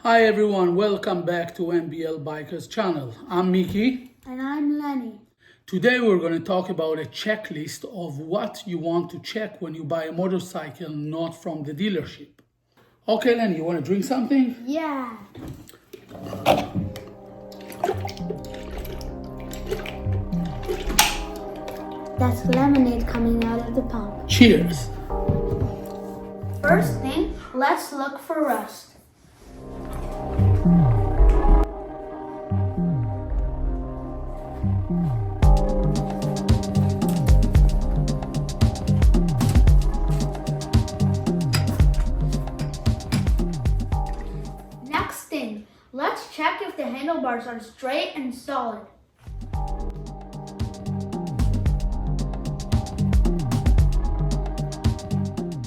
Hi everyone, welcome back to MBL-BIKERS channel. I'm Mickey. And I'm Lenny. Today we're going to talk about a checklist of what you want to check when you buy a motorcycle not from the dealership. Okay Lenny, you want to drink something? Yeah. That's lemonade coming out of the pump. Cheers! First thing, let's look for rust. Next thing, let's check if the handlebars are straight and solid.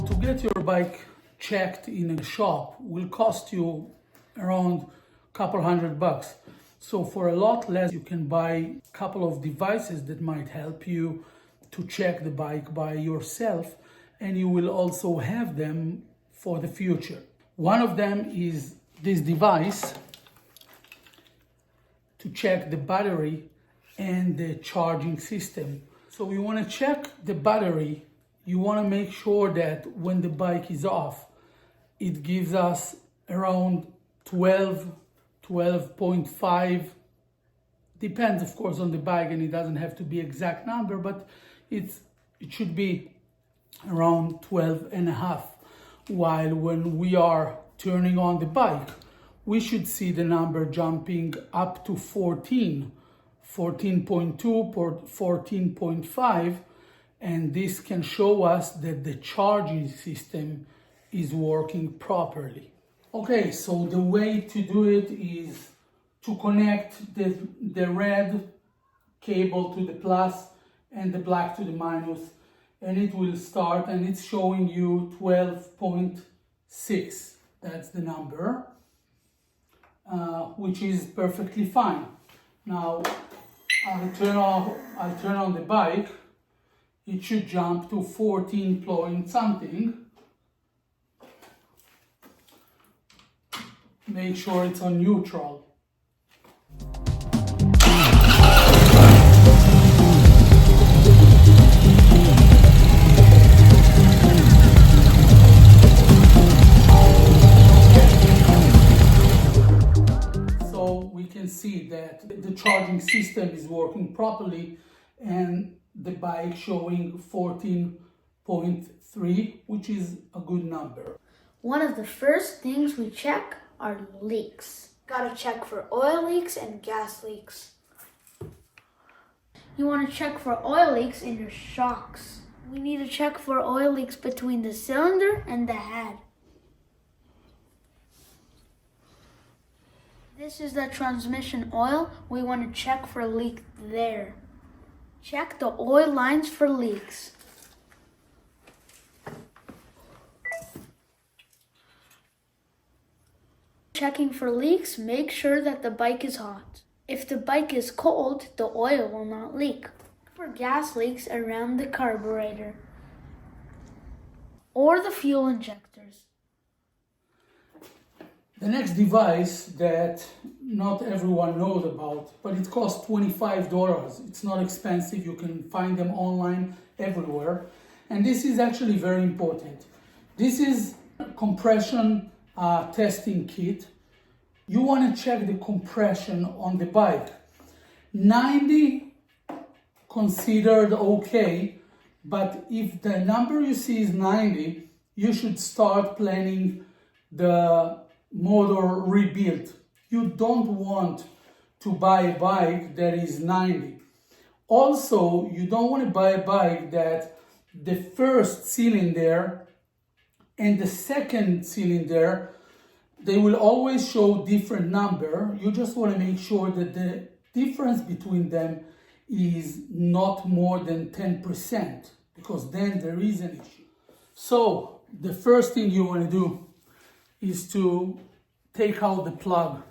To get your bike checked in a shop will cost you around a couple $100. So for a lot less, you can buy a couple of devices that might help you to check the bike by yourself, and you will also have them for the future. One of them is this device to check the battery and the charging system. So you want to check the battery. You want to make sure that when the bike is off, it gives us around 12.5. Depends, of course, on the bike, and it doesn't have to be exact number, but it should be around 12 and a half. While when we are turning on the bike, we should see the number jumping up to 14, 14.2, 14.5, and this can show us that the charging system is working properly. Okay, so the way to do it is to connect the red cable to the plus and the black to the minus, and it will start, and it's showing you 12.6. That's the number, which is perfectly fine. Now I'll turn on the bike. It should jump to 14 point something. Make sure it's on neutral. So we can see that the charging system is working properly, and the bike showing 14.3, which is a good number. One of the first things we check are leaks. Gotta check for oil leaks and gas leaks. You want to check for oil leaks in your shocks. We need to check for oil leaks between the cylinder and the head. This is the transmission oil. We want to check for a leak there. Check the oil lines for leaks. Checking for leaks, make sure that the bike is hot. If the bike is cold, the oil will not leak. Look for gas leaks around the carburetor or the fuel injectors. The next device that not everyone knows about, but it costs $25. It's not expensive. You can find them online everywhere. And this is actually very important. This is a compression testing kit. You want to check the compression on the bike. 90 considered okay, but if the number you see is 90, you should start planning the motor rebuild. You don't want to buy a bike that is 90. Also, you don't want to buy a bike that the first cylinder and the second cylinder, they will always show different number. You just want to make sure that the difference between them is not more than 10%, because then there is an issue. So the first thing you want to do is to take out the plug.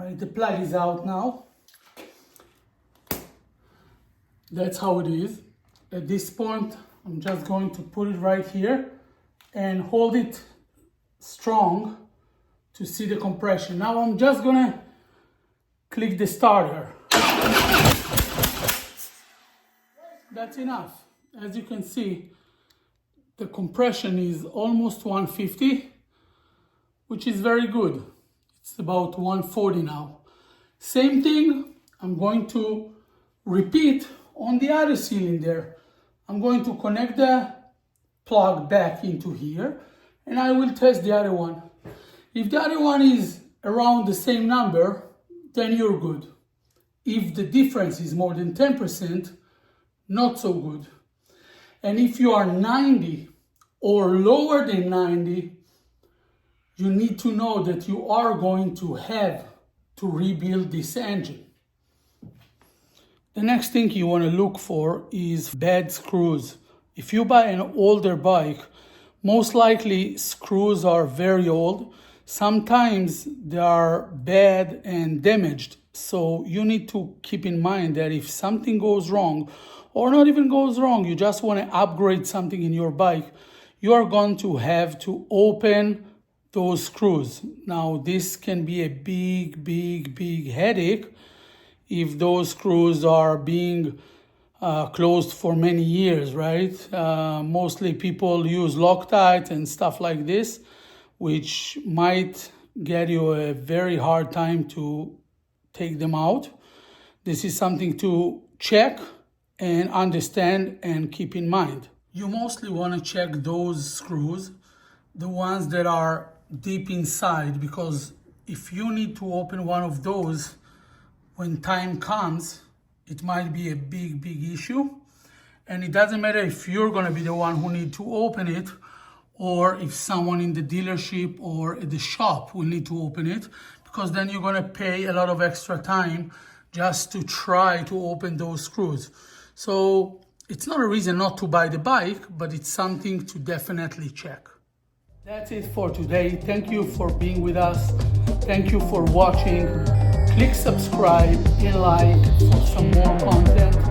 right, the plug is out now. That's how it is. At this point, I'm just going to put it right here and hold it strong to see the compression. Now I'm just gonna click the starter. That's enough. As you can see, the compression is almost 150, which is very good. It's about 140 now. Same thing, I'm going to repeat on the other cylinder. I'm going to connect the plug back into here and I will test the other one. If the other one is around the same number, then you're good. If the difference is more than 10%, not so good. And if you are 90 or lower than 90, you need to know that you are going to have to rebuild this engine. The next thing you want to look for is bad screws. If you buy an older bike, most likely screws are very old. Sometimes they are bad and damaged. So you need to keep in mind that if something goes wrong, or not even goes wrong, you just want to upgrade something in your bike, you are going to have to open those screws. Now this can be a big headache if those screws are being closed for many years, right? Mostly people use Loctite and stuff like this, which might get you a very hard time to take them out. This is something to check and understand and keep in mind. You mostly want to check those screws, the ones that are deep inside, because if you need to open one of those when time comes, it might be a big issue. And it doesn't matter if you're going to be the one who need to open it, or if someone in the dealership or at the shop will need to open it, because then you're going to pay a lot of extra time just to try to open those screws. So it's not a reason not to buy the bike, but it's something to definitely check. That's it for today. Thank you for being with us. Thank you for watching. Click subscribe and like for some more content.